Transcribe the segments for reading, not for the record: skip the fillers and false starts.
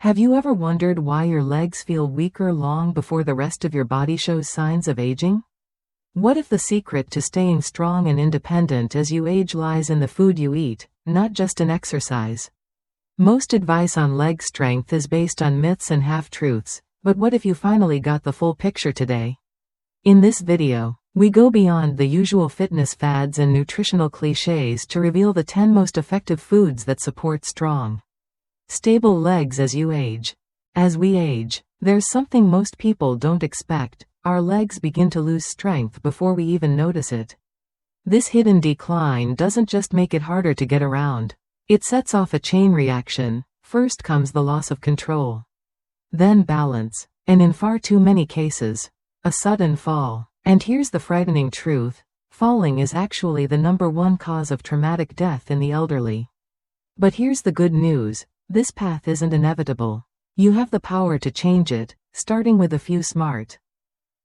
Have you ever wondered why your legs feel weaker long before the rest of your body shows signs of aging? What if the secret to staying strong and independent as you age lies in the food you eat, not just in exercise? Most advice on leg strength is based on myths and half-truths, but what if you finally got the full picture today? In this video, we go beyond the usual fitness fads and nutritional cliches to reveal the 10 most effective foods that support strong, stable legs as you age. As we age, there's something most people don't expect. Our legs begin to lose strength before we even notice it. This hidden decline doesn't just make it harder to get around. It sets off a chain reaction. First comes the loss of control, then balance, and in far too many cases, a sudden fall. And here's the frightening truth: falling is actually the #1 cause of traumatic death in the elderly. But here's the good news: this path isn't inevitable. You have the power to change it, starting with a few smart,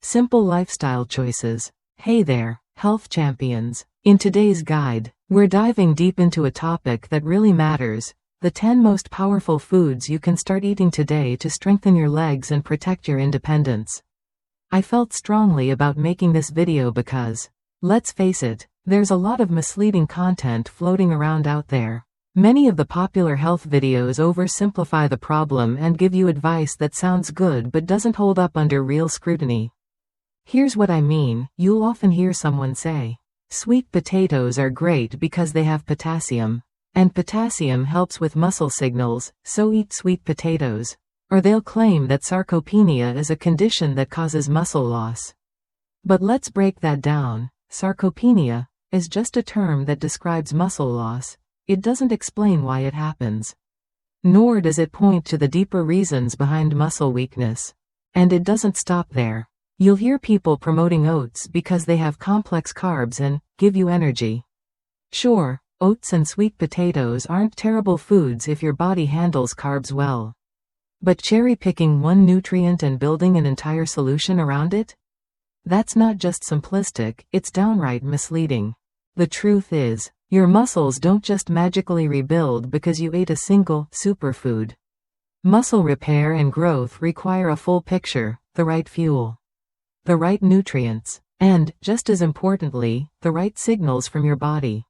simple lifestyle choices. Hey there, health champions. In today's guide, we're diving deep into a topic that really matters: the 10 most powerful foods you can start eating today to strengthen your legs and protect your independence. I felt strongly about making this video because, let's face it, there's a lot of misleading content floating around out there. Many of the popular health videos oversimplify the problem and give you advice that sounds good but doesn't hold up under real scrutiny. Here's what I mean. You'll often hear someone say, sweet potatoes are great because they have potassium, and potassium helps with muscle signals, so eat sweet potatoes. Or they'll claim that sarcopenia is a condition that causes muscle loss. But let's break that down. Sarcopenia is just a term that describes muscle loss. It doesn't explain why it happens. Nor does it point to the deeper reasons behind muscle weakness. And it doesn't stop there. You'll hear people promoting oats because they have complex carbs and give you energy. Sure, oats and sweet potatoes aren't terrible foods if your body handles carbs well. But cherry-picking one nutrient and building an entire solution around it? That's not just simplistic, it's downright misleading. The truth is, your muscles don't just magically rebuild because you ate a single superfood. Muscle repair and growth require a full picture: the right fuel, the right nutrients, and, just as importantly, the right signals from your body.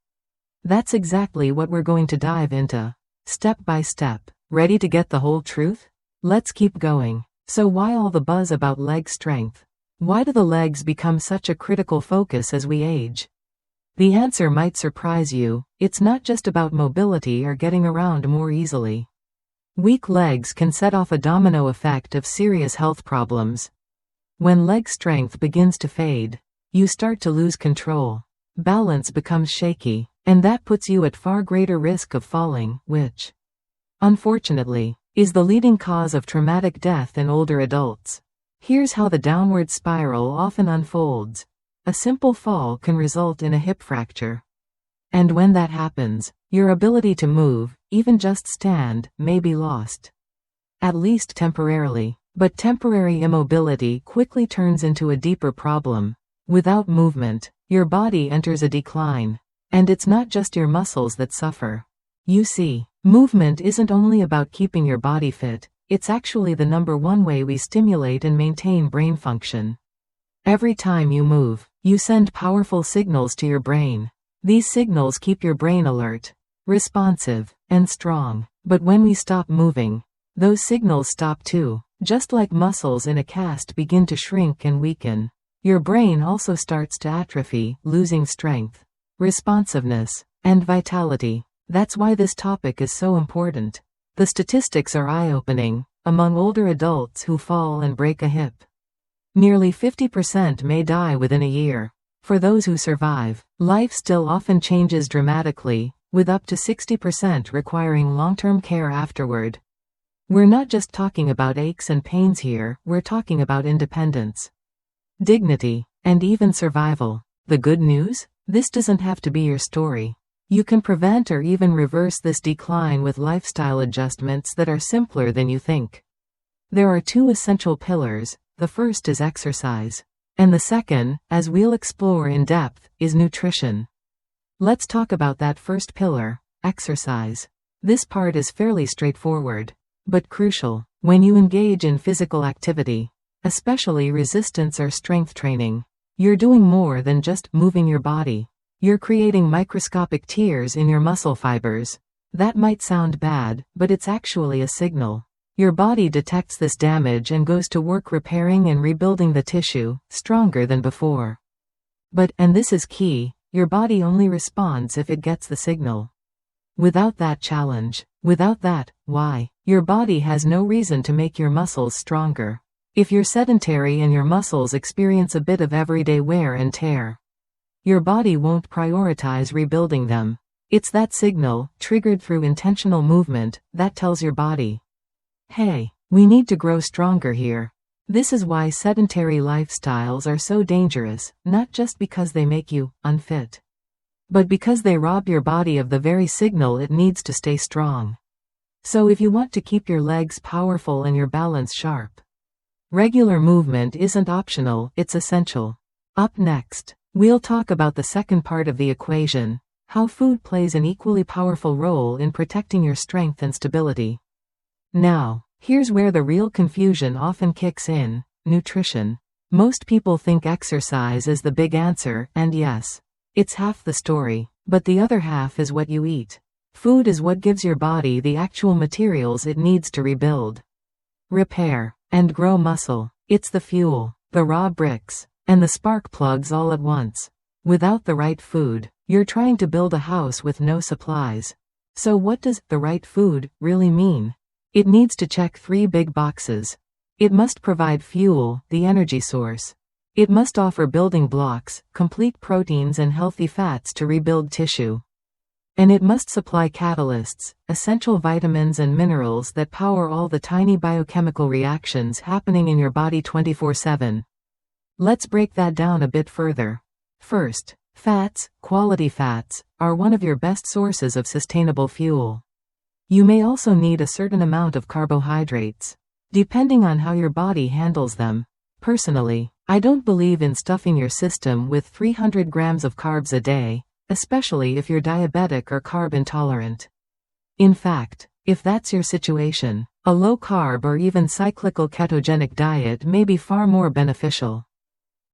That's exactly what we're going to dive into, step by step. Ready to get the whole truth? Let's keep going. So why all the buzz about leg strength? Why do the legs become such a critical focus as we age? The answer might surprise you. It's not just about mobility or getting around more easily. Weak legs can set off a domino effect of serious health problems. When leg strength begins to fade, you start to lose control. Balance becomes shaky, and that puts you at far greater risk of falling, which, unfortunately, is the leading cause of traumatic death in older adults. Here's how the downward spiral often unfolds. A simple fall can result in a hip fracture. And when that happens, your ability to move, even just stand, may be lost. At least temporarily. But temporary immobility quickly turns into a deeper problem. Without movement, your body enters a decline. And it's not just your muscles that suffer. You see, movement isn't only about keeping your body fit, it's actually the #1 way we stimulate and maintain brain function. Every time you move, you send powerful signals to your brain. These signals keep your brain alert, responsive, and strong. But when we stop moving, those signals stop too. Just like muscles in a cast begin to shrink and weaken, your brain also starts to atrophy, losing strength, responsiveness, and vitality. That's why this topic is so important. The statistics are eye-opening. Among older adults who fall and break a hip, nearly 50% may die within a year. For those who survive, life still often changes dramatically, with up to 60% requiring long-term care afterward. We're not just talking about aches and pains here, we're talking about independence, dignity, and even survival. The good news? This doesn't have to be your story. You can prevent or even reverse this decline with lifestyle adjustments that are simpler than you think. There are 2 essential pillars. The first is exercise. And the second, as we'll explore in depth, is nutrition. Let's talk about that first pillar, exercise. This part is fairly straightforward. but crucial. When you engage in physical activity, especially resistance or strength training, you're doing more than just moving your body. You're creating microscopic tears in your muscle fibers. That might sound bad, but it's actually a signal. Your body detects this damage and goes to work repairing and rebuilding the tissue, stronger than before. But, and this is key, your body only responds if it gets the signal. Without that challenge, without that, why, your body has no reason to make your muscles stronger. If you're sedentary and your muscles experience a bit of everyday wear and tear, your body won't prioritize rebuilding them. It's that signal, triggered through intentional movement, that tells your body, hey, we need to grow stronger here. This is why sedentary lifestyles are so dangerous, not just because they make you unfit, but because they rob your body of the very signal it needs to stay strong. So if you want to keep your legs powerful and your balance sharp, regular movement isn't optional, it's essential. Up next, we'll talk about the second part of the equation, how food plays an equally powerful role in protecting your strength and stability. Now, here's where the real confusion often kicks in: nutrition. Most people think exercise is the big answer, and yes, it's half the story, but the other half is what you eat. Food is what gives your body the actual materials it needs to rebuild, repair, and grow muscle. It's the fuel, the raw bricks, and the spark plugs all at once. Without the right food, you're trying to build a house with no supplies. So what does the right food really mean? It needs to check 3 big boxes. It must provide fuel, the energy source. It must offer building blocks, complete proteins and healthy fats to rebuild tissue. And it must supply catalysts, essential vitamins and minerals that power all the tiny biochemical reactions happening in your body 24/7. Let's break that down a bit further. First, fats, quality fats, are one of your best sources of sustainable fuel. You may also need a certain amount of carbohydrates, depending on how your body handles them. Personally, I don't believe in stuffing your system with 300 grams of carbs a day, especially if you're diabetic or carb intolerant. In fact, if that's your situation, a low-carb or even cyclical ketogenic diet may be far more beneficial.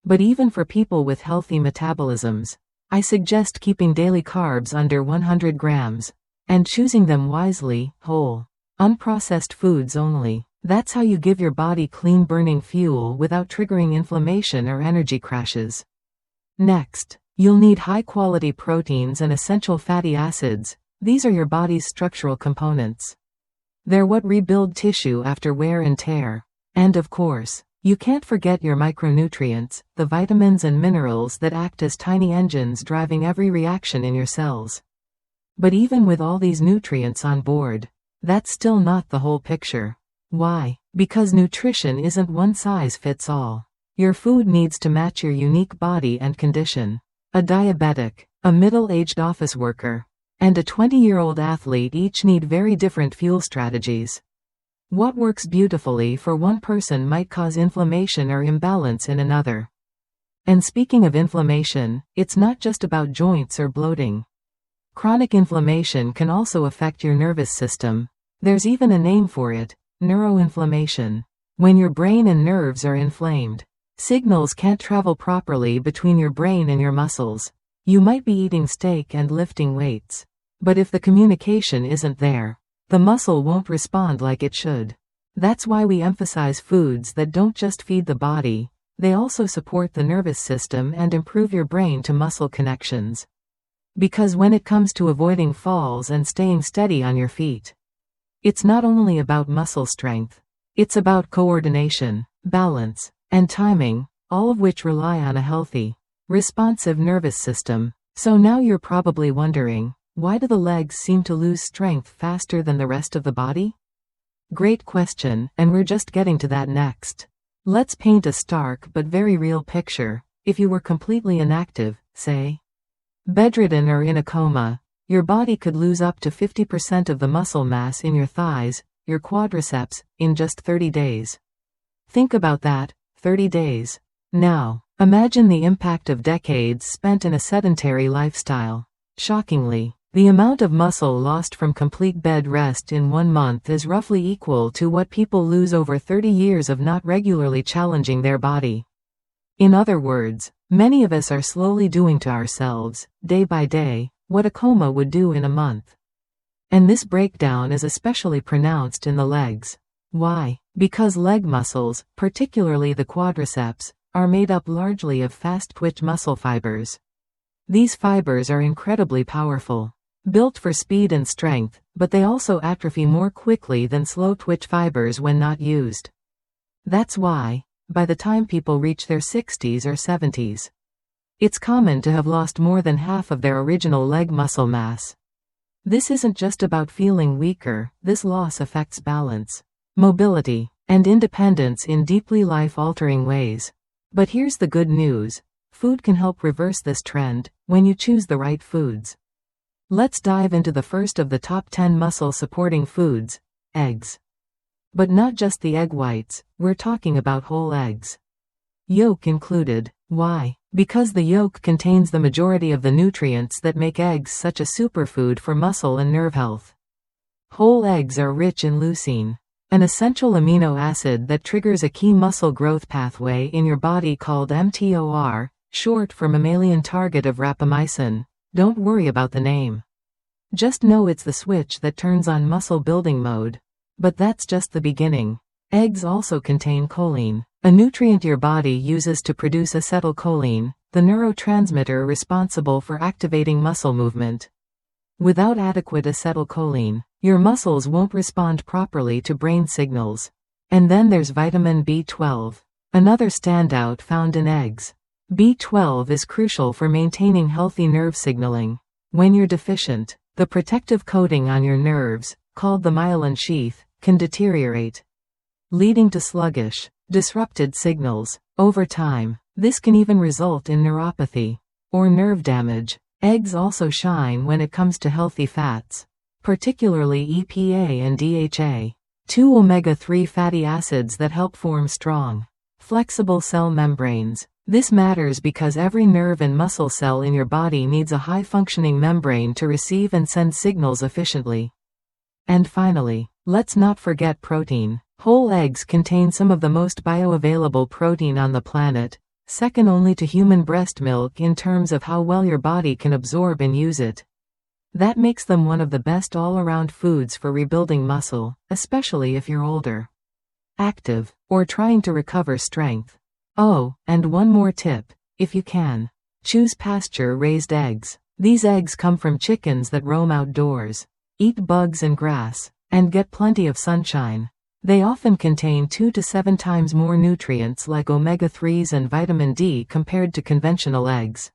But even for people with healthy metabolisms, I suggest keeping daily carbs under 100 grams. And choosing them wisely, whole, unprocessed foods only. That's how you give your body clean burning fuel without triggering inflammation or energy crashes. Next, you'll need high-quality proteins and essential fatty acids. These are your body's structural components. They're what rebuild tissue after wear and tear. And of course, you can't forget your micronutrients, the vitamins and minerals that act as tiny engines driving every reaction in your cells. But even with all these nutrients on board, that's still not the whole picture. Why? Because nutrition isn't one size fits all. Your food needs to match your unique body and condition. A diabetic, a middle-aged office worker, and a 20-year-old athlete each need very different fuel strategies. What works beautifully for one person might cause inflammation or imbalance in another. And speaking of inflammation, it's not just about joints or bloating. Chronic inflammation can also affect your nervous system. There's even a name for it: neuroinflammation. When your brain and nerves are inflamed, signals can't travel properly between your brain and your muscles. You might be eating steak and lifting weights, but if the communication isn't there, the muscle won't respond like it should. That's why we emphasize foods that don't just feed the body, they also support the nervous system and improve your brain to muscle connections. Because when it comes to avoiding falls and staying steady on your feet, it's not only about muscle strength, it's about coordination, balance, and timing, all of which rely on a healthy, responsive nervous system. So now you're probably wondering, why do the legs seem to lose strength faster than the rest of the body? Great question, and we're just getting to that next. Let's paint a stark but very real picture. If you were completely inactive, say, bedridden or in a coma, your body could lose up to 50% of the muscle mass in your thighs, your quadriceps, in just 30 days. Think about that, 30 days. Now, imagine the impact of decades spent in a sedentary lifestyle. Shockingly, The amount of muscle lost from complete bed rest in 1 month is roughly equal to what people lose over 30 years of not regularly challenging their body. In other words, many of us are slowly doing to ourselves, day by day, what a coma would do in a month. And this breakdown is especially pronounced in the legs. Why? Because leg muscles, particularly the quadriceps, are made up largely of fast-twitch muscle fibers. These fibers are incredibly powerful. Built for speed and strength, but they also atrophy more quickly than slow-twitch fibers when not used. That's why, by the time people reach their 60s or 70s, it's common to have lost more than half of their original leg muscle mass. This isn't just about feeling weaker, this loss affects balance, mobility, and independence in deeply life-altering ways. But here's the good news. Food can help reverse this trend, when you choose the right foods. Let's dive into the first of the top 10 muscle-supporting foods, eggs. But not just the egg whites, we're talking about whole eggs. Yolk included. Why? Because the yolk contains the majority of the nutrients that make eggs such a superfood for muscle and nerve health. Whole eggs are rich in leucine, an essential amino acid that triggers a key muscle growth pathway in your body called mTOR, short for mammalian target of rapamycin. Don't worry about the name. Just know it's the switch that turns on muscle building mode. But that's just the beginning. Eggs also contain choline, a nutrient your body uses to produce acetylcholine, the neurotransmitter responsible for activating muscle movement. Without adequate acetylcholine, your muscles won't respond properly to brain signals. And then there's vitamin B12, another standout found in eggs. B12 is crucial for maintaining healthy nerve signaling. When you're deficient, the protective coating on your nerves, called the myelin sheath, can deteriorate, leading to sluggish, disrupted signals. Over time, this can even result in neuropathy, or nerve damage. Eggs also shine when it comes to healthy fats, particularly EPA and DHA, two omega-3 fatty acids that help form strong, flexible cell membranes. This matters because every nerve and muscle cell in your body needs a high-functioning membrane to receive and send signals efficiently. And finally, let's not forget protein. Whole eggs contain some of the most bioavailable protein on the planet, second only to human breast milk in terms of how well your body can absorb and use it. That makes them one of the best all-around foods for rebuilding muscle, especially if you're older, active, or trying to recover strength. Oh, and one more tip, if you can. Choose pasture-raised eggs. These eggs come from chickens that roam outdoors, eat bugs and grass, and get plenty of sunshine. They often contain 2 to 7 times more nutrients like omega-3s and vitamin D compared to conventional eggs.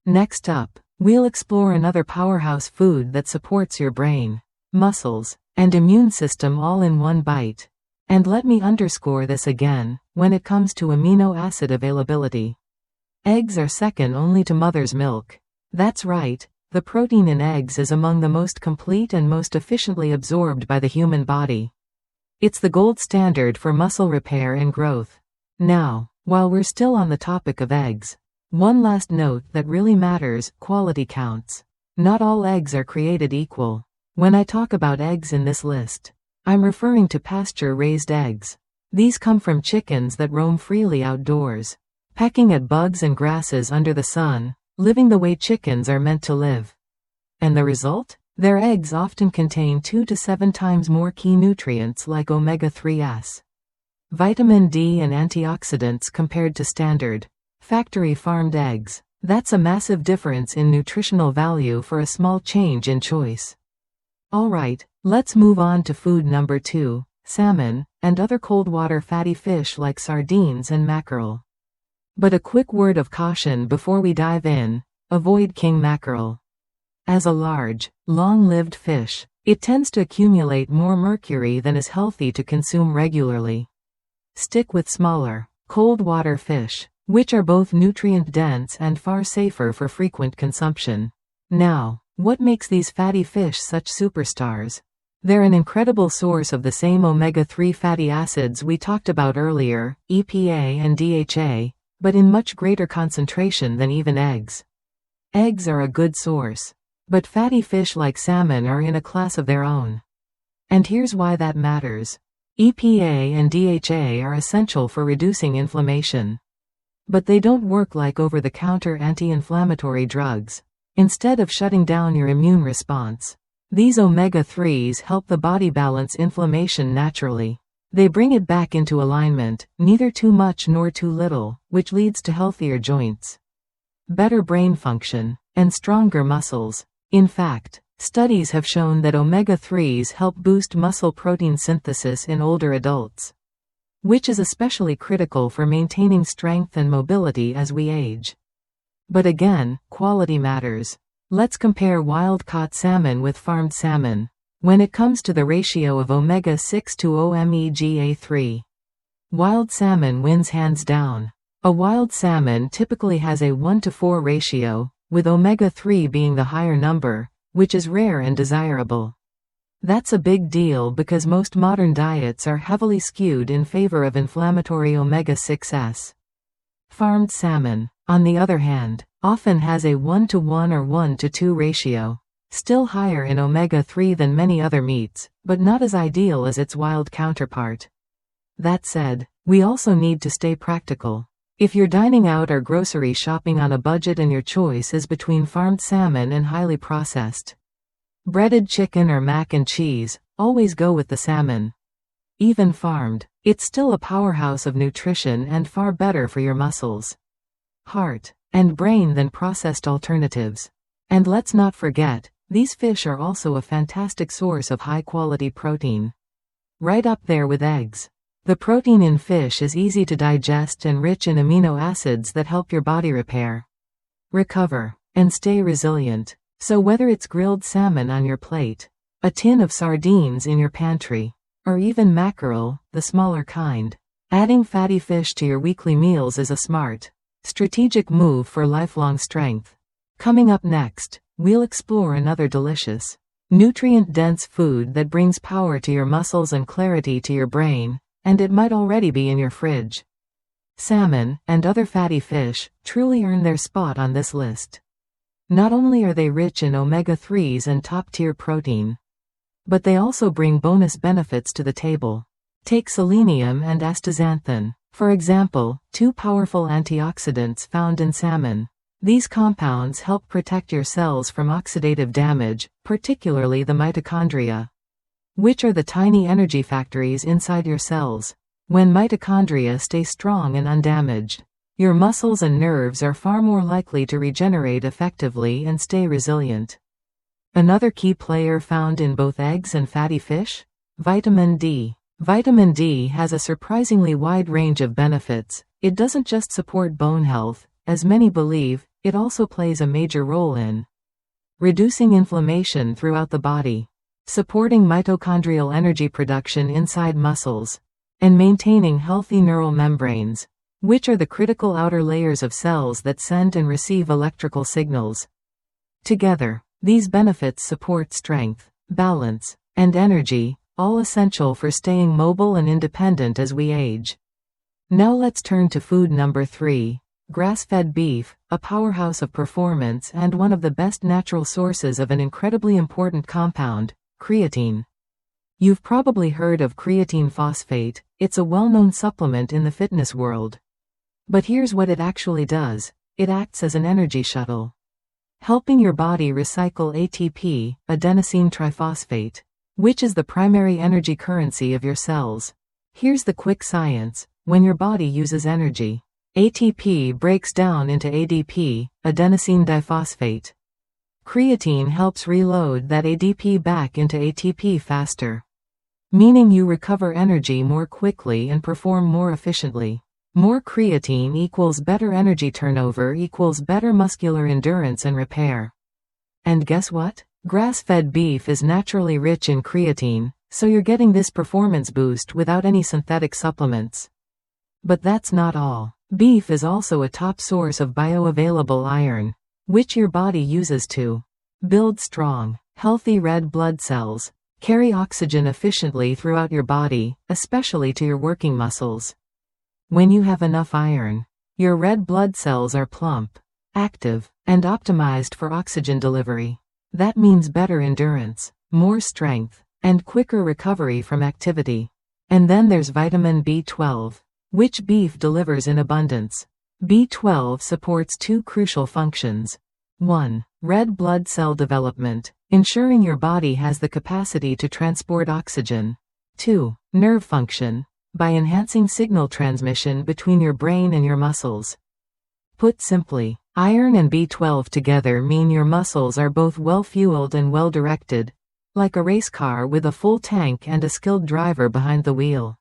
Next up, we'll explore another powerhouse food that supports your brain, muscles, and immune system all in one bite. And let me underscore this again, when it comes to amino acid availability, eggs are second only to mother's milk. That's right, the protein in eggs is among the most complete and most efficiently absorbed by the human body. It's the gold standard for muscle repair and growth. Now, while we're still on the topic of eggs, one last note that really matters: quality counts. Not all eggs are created equal. When I talk about eggs in this list, I'm referring to pasture-raised eggs. These come from chickens that roam freely outdoors, pecking at bugs and grasses under the sun, living the way chickens are meant to live. And the result? Their eggs often contain 2 to 7 times more key nutrients like omega-3s, vitamin D and antioxidants compared to standard, factory-farmed eggs. That's a massive difference in nutritional value for a small change in choice. Alright, let's move on to food number 2, salmon, and other cold-water fatty fish like sardines and mackerel. But a quick word of caution before we dive in: avoid king mackerel. As a large, long-lived fish, it tends to accumulate more mercury than is healthy to consume regularly. Stick with smaller, cold-water fish, which are both nutrient-dense and far safer for frequent consumption. Now, what makes these fatty fish such superstars? They're an incredible source of the same omega-3 fatty acids we talked about earlier, EPA and DHA, but in much greater concentration than even eggs. Eggs are a good source, But fatty fish like salmon are in a class of their own. And here's why that matters. EPA and DHA are essential for reducing inflammation. But they don't work like over-the-counter anti-inflammatory drugs. Instead of shutting down your immune response, these omega-3s help the body balance inflammation naturally. They bring it back into alignment, neither too much nor too little, which leads to healthier joints, better brain function, and stronger muscles. In fact, studies have shown that omega-3s help boost muscle protein synthesis in older adults, which is especially critical for maintaining strength and mobility as we age. But again, quality matters. Let's compare wild-caught salmon with farmed salmon. When it comes to the ratio of omega-6 to omega-3, wild salmon wins hands down. A wild salmon typically has a 1:4 ratio, with omega-3 being the higher number, which is rare and desirable. That's a big deal because most modern diets are heavily skewed in favor of inflammatory omega-6s. Farmed salmon, on the other hand, often has a 1:1 or 1:2 ratio, still higher in omega-3 than many other meats, but not as ideal as its wild counterpart. That said, we also need to stay practical. If you're dining out or grocery shopping on a budget and your choice is between farmed salmon and highly processed breaded chicken or mac and cheese, always go with the salmon. Even farmed, it's still a powerhouse of nutrition and far better for your muscles, heart, and brain than processed alternatives. And let's not forget, these fish are also a fantastic source of high-quality protein. Right up there with eggs. The protein in fish is easy to digest and rich in amino acids that help your body repair, recover, and stay resilient. So whether it's grilled salmon on your plate, a tin of sardines in your pantry, or even mackerel, the smaller kind, adding fatty fish to your weekly meals is a smart, strategic move for lifelong strength. Coming up next, we'll explore another delicious, nutrient-dense food that brings power to your muscles and clarity to your brain, and it might already be in your fridge. Salmon, and other fatty fish, truly earn their spot on this list. Not only are they rich in omega-3s and top-tier protein, but they also bring bonus benefits to the table. Take selenium and astaxanthin, for example, two powerful antioxidants found in salmon. These compounds help protect your cells from oxidative damage, particularly the mitochondria, which are the tiny energy factories inside your cells. When mitochondria stay strong and undamaged, your muscles and nerves are far more likely to regenerate effectively and stay resilient. Another key player found in both eggs and fatty fish? Vitamin D. Vitamin D has a surprisingly wide range of benefits. It doesn't just support bone health, as many believe, it also plays a major role in reducing inflammation throughout the body, supporting mitochondrial energy production inside muscles, and maintaining healthy neural membranes, which are the critical outer layers of cells that send and receive electrical signals. Together, these benefits support strength, balance, and energy, all essential for staying mobile and independent as we age. Now let's turn to food number 3, grass-fed beef, a powerhouse of performance and one of the best natural sources of an incredibly important compound, creatine. You've probably heard of creatine phosphate. It's a well-known supplement in the fitness world. But here's what it actually does. It acts as an energy shuttle, helping your body recycle ATP, adenosine triphosphate, which is the primary energy currency of your cells. Here's the quick science. When your body uses energy, ATP breaks down into ADP, adenosine diphosphate. Creatine helps reload that ADP back into ATP faster, meaning you recover energy more quickly and perform more efficiently. More creatine equals better energy turnover equals better muscular endurance and repair. And guess what? Grass-fed beef is naturally rich in creatine, so you're getting this performance boost without any synthetic supplements. But that's not all. Beef is also a top source of bioavailable iron, which your body uses to build strong, healthy red blood cells, carry oxygen efficiently throughout your body, especially to your working muscles. When you have enough iron, your red blood cells are plump, active, and optimized for oxygen delivery. That means better endurance, more strength, and quicker recovery from activity. And then there's vitamin B12, which beef delivers in abundance. B12 supports two crucial functions. 1. Red blood cell development, ensuring your body has the capacity to transport oxygen. 2. Nerve function, by enhancing signal transmission between your brain and your muscles. Put simply, iron and B12 together mean your muscles are both well-fueled and well-directed, like a race car with a full tank and a skilled driver behind the wheel.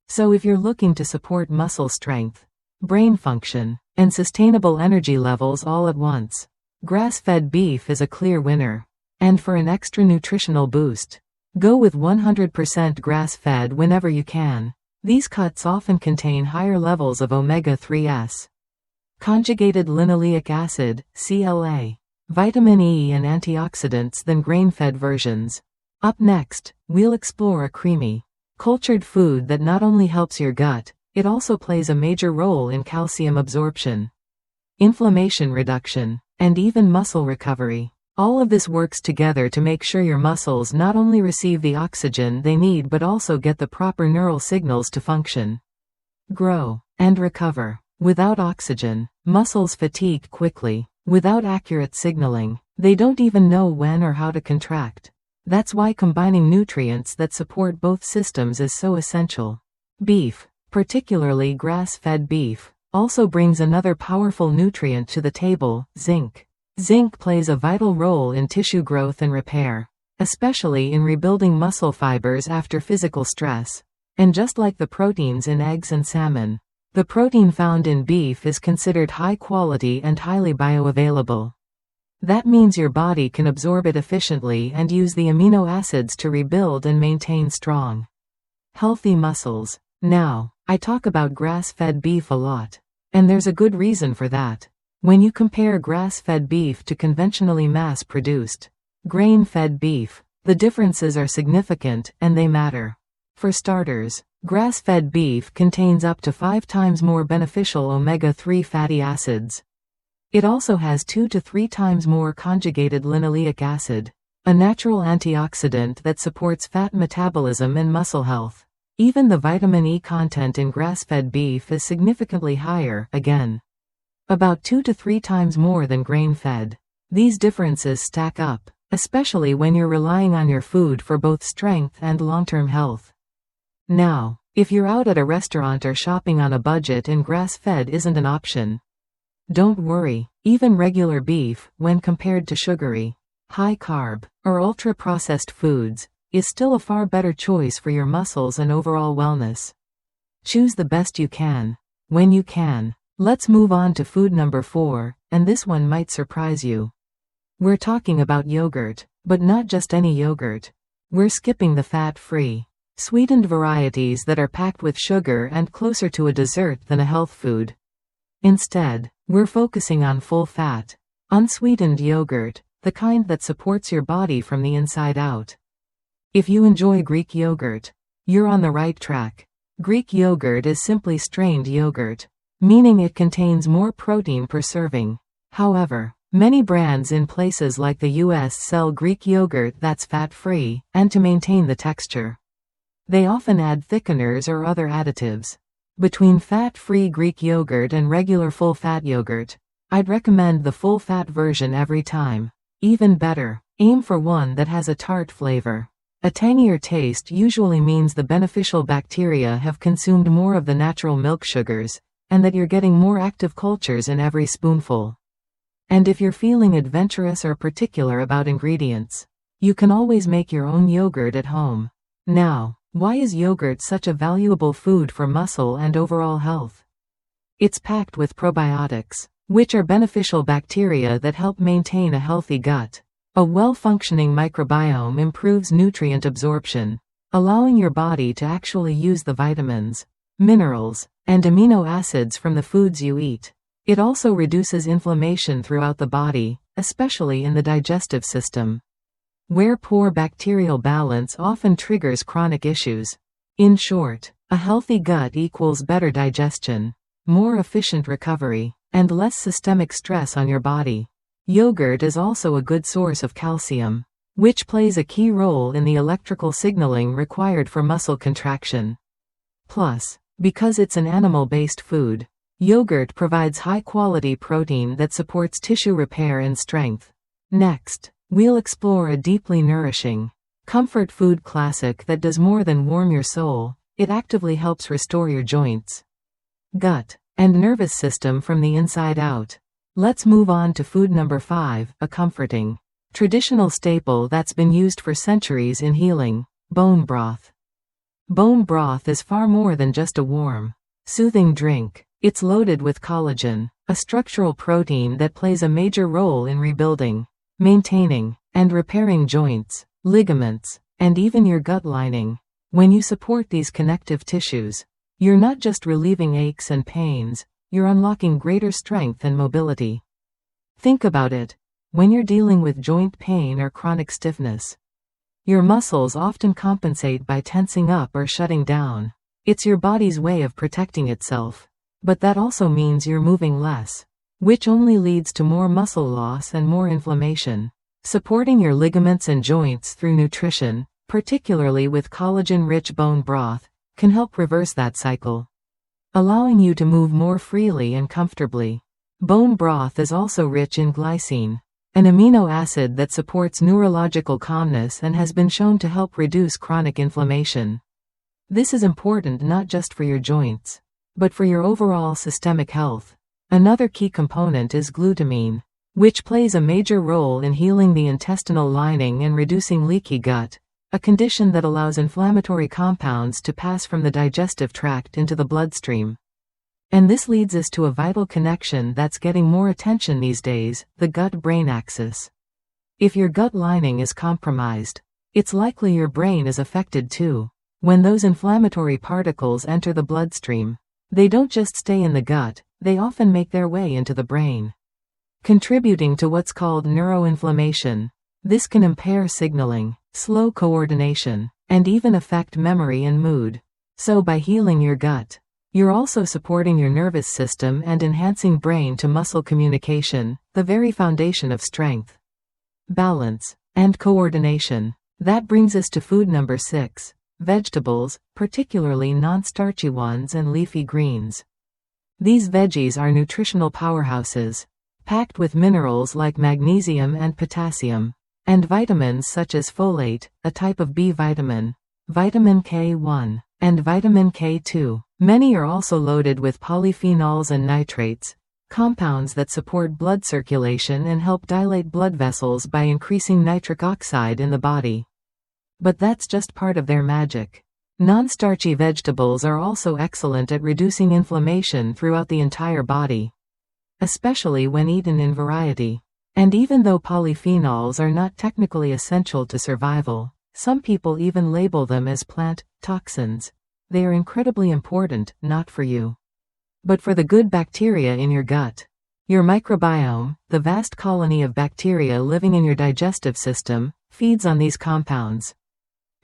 So if you're looking to support muscle strength, brain function, and sustainable energy levels all at once, grass-fed beef is a clear winner. And for an extra nutritional boost, go with 100% grass-fed whenever you can. These cuts often contain higher levels of omega-3s, conjugated linoleic acid, CLA, vitamin E and antioxidants than grain-fed versions. Up next, we'll explore a creamy, cultured food that not only helps your gut, it also plays a major role in calcium absorption, inflammation reduction, and even muscle recovery. All of this works together to make sure your muscles not only receive the oxygen they need but also get the proper neural signals to function, grow, and recover. Without oxygen, muscles fatigue quickly. Without accurate signaling, they don't even know when or how to contract. That's why combining nutrients that support both systems is so essential. Beef, particularly grass-fed beef, also brings another powerful nutrient to the table, zinc. Zinc plays a vital role in tissue growth and repair, especially in rebuilding muscle fibers after physical stress. And just like the proteins in eggs and salmon, the protein found in beef is considered high quality and highly bioavailable. That means your body can absorb it efficiently and use the amino acids to rebuild and maintain strong, healthy muscles. Now, I talk about grass-fed beef a lot, and there's a good reason for that. When you compare grass-fed beef to conventionally mass-produced, grain-fed beef, the differences are significant and they matter. For starters, grass-fed beef contains up to 5 times more beneficial omega-3 fatty acids. It also has 2 to 3 times more conjugated linoleic acid, a natural antioxidant that supports fat metabolism and muscle health. Even the vitamin E content in grass-fed beef is significantly higher, again, about 2 to 3 times more than grain-fed. These differences stack up, especially when you're relying on your food for both strength and long-term health. Now, if you're out at a restaurant or shopping on a budget and grass-fed isn't an option, don't worry. Even regular beef, when compared to sugary, high-carb, or ultra-processed foods, is still a far better choice for your muscles and overall wellness. Choose the best you can, when you can. Let's move on to food number 4, and this one might surprise you. We're talking about yogurt, but not just any yogurt. We're skipping the fat-free, sweetened varieties that are packed with sugar and closer to a dessert than a health food. Instead, we're focusing on full-fat, unsweetened yogurt, the kind that supports your body from the inside out. If you enjoy Greek yogurt, you're on the right track. Greek yogurt is simply strained yogurt, meaning it contains more protein per serving. However, many brands in places like the US sell Greek yogurt that's fat-free, and to maintain the texture, they often add thickeners or other additives. Between fat-free Greek yogurt and regular full-fat yogurt, I'd recommend the full-fat version every time. Even better, aim for one that has a tart flavor. A tangier taste usually means the beneficial bacteria have consumed more of the natural milk sugars, and that you're getting more active cultures in every spoonful. And if you're feeling adventurous or particular about ingredients, you can always make your own yogurt at home. Now, why is yogurt such a valuable food for muscle and overall health? It's packed with probiotics, which are beneficial bacteria that help maintain a healthy gut. A well-functioning microbiome improves nutrient absorption, allowing your body to actually use the vitamins, minerals, and amino acids from the foods you eat. It also reduces inflammation throughout the body, especially in the digestive system, where poor bacterial balance often triggers chronic issues. In short, a healthy gut equals better digestion, more efficient recovery, and less systemic stress on your body. Yogurt is also a good source of calcium, which plays a key role in the electrical signaling required for muscle contraction. Plus, because it's an animal-based food, yogurt provides high-quality protein that supports tissue repair and strength. Next, we'll explore a deeply nourishing, comfort food classic that does more than warm your soul, it actively helps restore your joints, gut, and nervous system from the inside out. Let's move on to food number 5, a comforting, traditional staple that's been used for centuries in healing: bone broth. Bone broth is far more than just a warm, soothing drink. It's loaded with collagen, a structural protein that plays a major role in rebuilding, maintaining, and repairing joints, ligaments, and even your gut lining. When you support these connective tissues, you're not just relieving aches and pains, you're unlocking greater strength and mobility. Think about it. When you're dealing with joint pain or chronic stiffness, your muscles often compensate by tensing up or shutting down. It's your body's way of protecting itself. But that also means you're moving less, which only leads to more muscle loss and more inflammation. Supporting your ligaments and joints through nutrition, particularly with collagen-rich bone broth, can help reverse that cycle, allowing you to move more freely and comfortably. Bone broth is also rich in glycine, an amino acid that supports neurological calmness and has been shown to help reduce chronic inflammation. This is important not just for your joints, but for your overall systemic health. Another key component is glutamine, which plays a major role in healing the intestinal lining and reducing leaky gut, a condition that allows inflammatory compounds to pass from the digestive tract into the bloodstream. And this leads us to a vital connection that's getting more attention these days: the gut-brain axis. If your gut lining is compromised, it's likely your brain is affected too. When those inflammatory particles enter the bloodstream, they don't just stay in the gut, they often make their way into the brain, contributing to what's called neuroinflammation. This can impair signaling, slow coordination, and even affect memory and mood. So by healing your gut, you're also supporting your nervous system and enhancing brain-to-muscle communication, the very foundation of strength, balance, and coordination. That brings us to food number 6, vegetables, particularly non-starchy ones and leafy greens. These veggies are nutritional powerhouses, packed with minerals like magnesium and potassium, and vitamins such as folate, a type of B vitamin, vitamin K1, and vitamin K2. Many are also loaded with polyphenols and nitrates, compounds that support blood circulation and help dilate blood vessels by increasing nitric oxide in the body. But that's just part of their magic. Non-starchy vegetables are also excellent at reducing inflammation throughout the entire body, especially when eaten in variety. And even though polyphenols are not technically essential to survival, some people even label them as plant toxins. They are incredibly important, not for you, but for the good bacteria in your gut. Your microbiome, the vast colony of bacteria living in your digestive system, feeds on these compounds.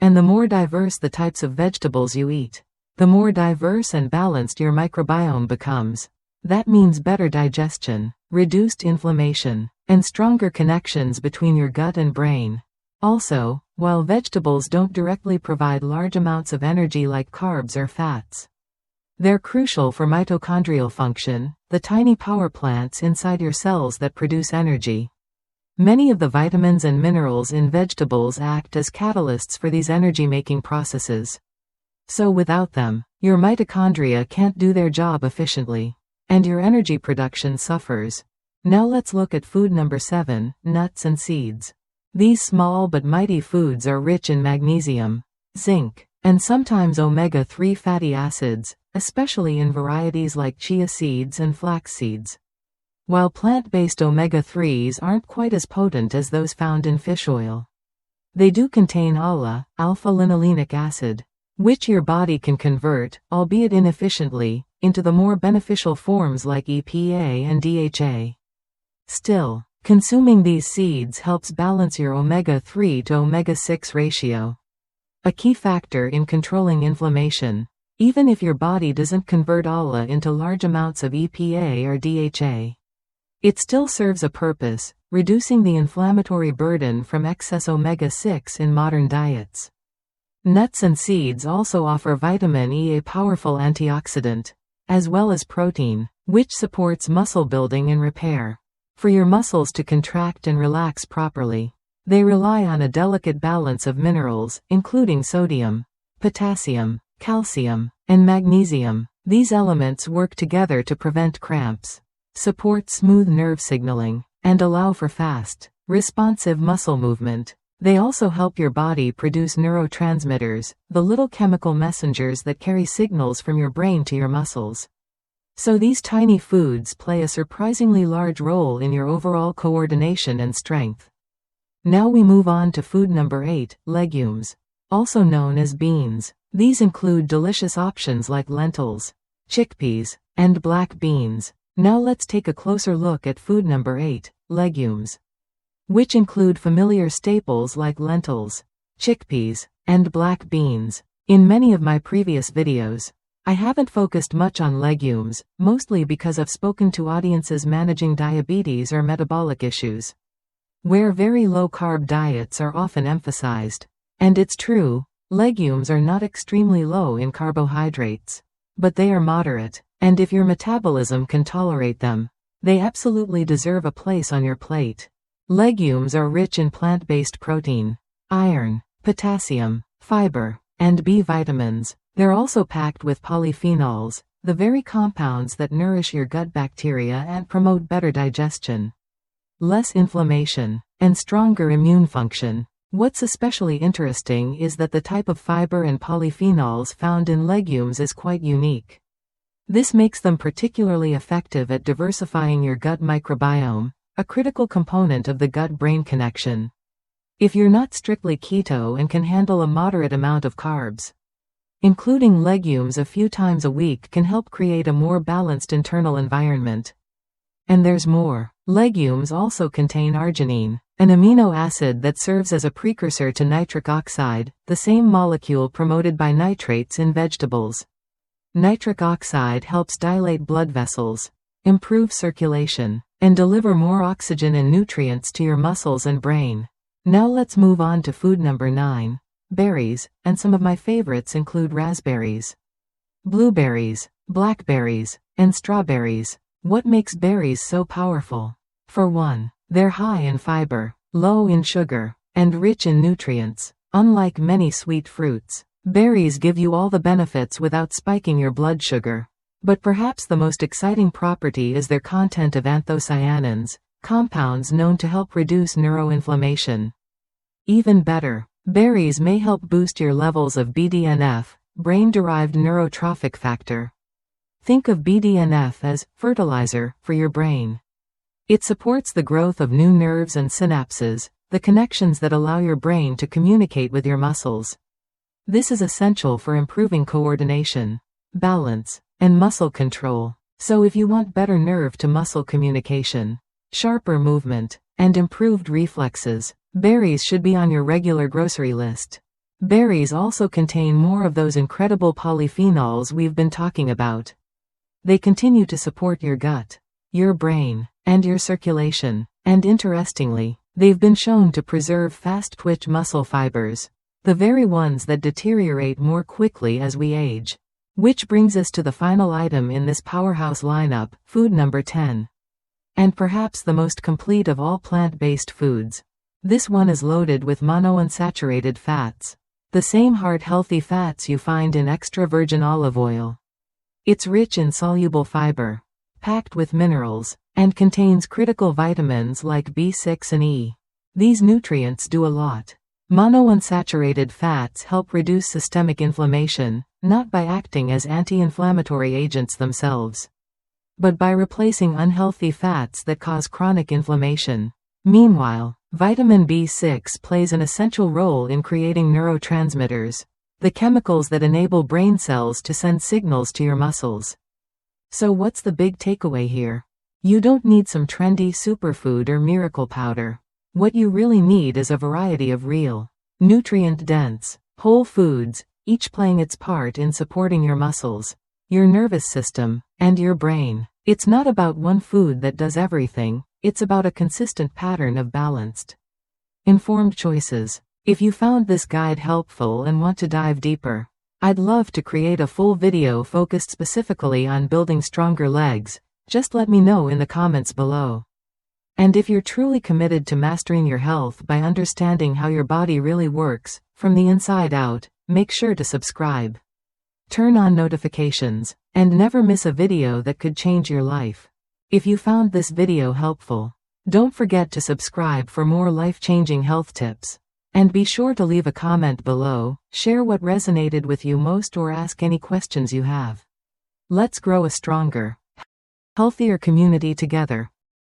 And the more diverse the types of vegetables you eat, the more diverse and balanced your microbiome becomes. That means better digestion, reduced inflammation, and stronger connections between your gut and brain. Also, while vegetables don't directly provide large amounts of energy like carbs or fats, they're crucial for mitochondrial function, the tiny power plants inside your cells that produce energy. Many of the vitamins and minerals in vegetables act as catalysts for these energy-making processes. So without them, your mitochondria can't do their job efficiently, and your energy production suffers. Now let's look at food number 7, nuts and seeds. These small but mighty foods are rich in magnesium, zinc, and sometimes omega-3 fatty acids, especially in varieties like chia seeds and flax seeds. While plant-based omega-3s aren't quite as potent as those found in fish oil, they do contain ALA, alpha-linolenic acid, which your body can convert, albeit inefficiently, into the more beneficial forms like EPA and DHA. Still, consuming these seeds helps balance your omega-3 to omega-6 ratio, a key factor in controlling inflammation. Even if your body doesn't convert ALA into large amounts of EPA or DHA, it still serves a purpose, reducing the inflammatory burden from excess omega-6 in modern diets. Nuts and seeds also offer vitamin E, a powerful antioxidant, as well as protein, which supports muscle building and repair. For your muscles to contract and relax properly, they rely on a delicate balance of minerals, including sodium, potassium, calcium, and magnesium. These elements work together to prevent cramps, support smooth nerve signaling, and allow for fast, responsive muscle movement. They also help your body produce neurotransmitters, the little chemical messengers that carry signals from your brain to your muscles. So these tiny foods play a surprisingly large role in your overall coordination and strength. Now we move on to food number 8, legumes, also known as beans. These include delicious options like lentils, chickpeas, and black beans. Now let's take a closer look at food number 8, legumes, which include familiar staples like lentils, chickpeas, and black beans. In many of my previous videos, I haven't focused much on legumes, mostly because I've spoken to audiences managing diabetes or metabolic issues, where very low-carb diets are often emphasized. And it's true, legumes are not extremely low in carbohydrates, but they are moderate, and if your metabolism can tolerate them, they absolutely deserve a place on your plate. Legumes are rich in plant-based protein, iron, potassium, fiber, and B vitamins. They're also packed with polyphenols, the very compounds that nourish your gut bacteria and promote better digestion, less inflammation, and stronger immune function. What's especially interesting is that the type of fiber and polyphenols found in legumes is quite unique. This makes them particularly effective at diversifying your gut microbiome, a critical component of the gut-brain connection. If you're not strictly keto and can handle a moderate amount of carbs, including legumes a few times a week can help create a more balanced internal environment. And there's more. Legumes also contain arginine, an amino acid that serves as a precursor to nitric oxide, the same molecule promoted by nitrates in vegetables. Nitric oxide helps dilate blood vessels, improve circulation, and deliver more oxygen and nutrients to your muscles and brain. Now let's move on to food number 9, berries, and some of my favorites include raspberries, blueberries, blackberries, and strawberries. What makes berries so powerful? For one, they're high in fiber, low in sugar, and rich in nutrients. Unlike many sweet fruits, berries give you all the benefits without spiking your blood sugar. But perhaps the most exciting property is their content of anthocyanins, compounds known to help reduce neuroinflammation. Even better, berries may help boost your levels of BDNF, brain-derived neurotrophic factor. Think of BDNF as fertilizer for your brain. It supports the growth of new nerves and synapses, the connections that allow your brain to communicate with your muscles. This is essential for improving coordination, balance, and muscle control. So if you want better nerve-to-muscle communication, sharper movement, and improved reflexes, berries should be on your regular grocery list. Berries also contain more of those incredible polyphenols we've been talking about. They continue to support your gut, your brain, and your circulation. And interestingly, they've been shown to preserve fast-twitch muscle fibers, the very ones that deteriorate more quickly as we age. Which brings us to the final item in this powerhouse lineup, food number 10. And perhaps the most complete of all plant-based foods. This one is loaded with monounsaturated fats, the same heart-healthy fats you find in extra virgin olive oil. It's rich in soluble fiber, packed with minerals, and contains critical vitamins like B6 and E. These nutrients do a lot. Monounsaturated fats help reduce systemic inflammation, not by acting as anti-inflammatory agents themselves, but by replacing unhealthy fats that cause chronic inflammation. Meanwhile, vitamin B6 plays an essential role in creating neurotransmitters, the chemicals that enable brain cells to send signals to your muscles. So what's the big takeaway here? You don't need some trendy superfood or miracle powder. What you really need is a variety of real, nutrient-dense, whole foods, each playing its part in supporting your muscles, your nervous system, and your brain. It's not about one food that does everything, It's about a consistent pattern of balanced, informed choices. If you found this guide helpful and want to dive deeper, I'd love to create a full video focused specifically on building stronger legs. Just let me know in the comments below. And if you're truly committed to mastering your health by understanding how your body really works, from the inside out, make sure to subscribe. Turn on notifications, and never miss a video that could change your life. If you found this video helpful, don't forget to subscribe for more life-changing health tips. And be sure to leave a comment below, share what resonated with you most or ask any questions you have. Let's grow a stronger, healthier community together.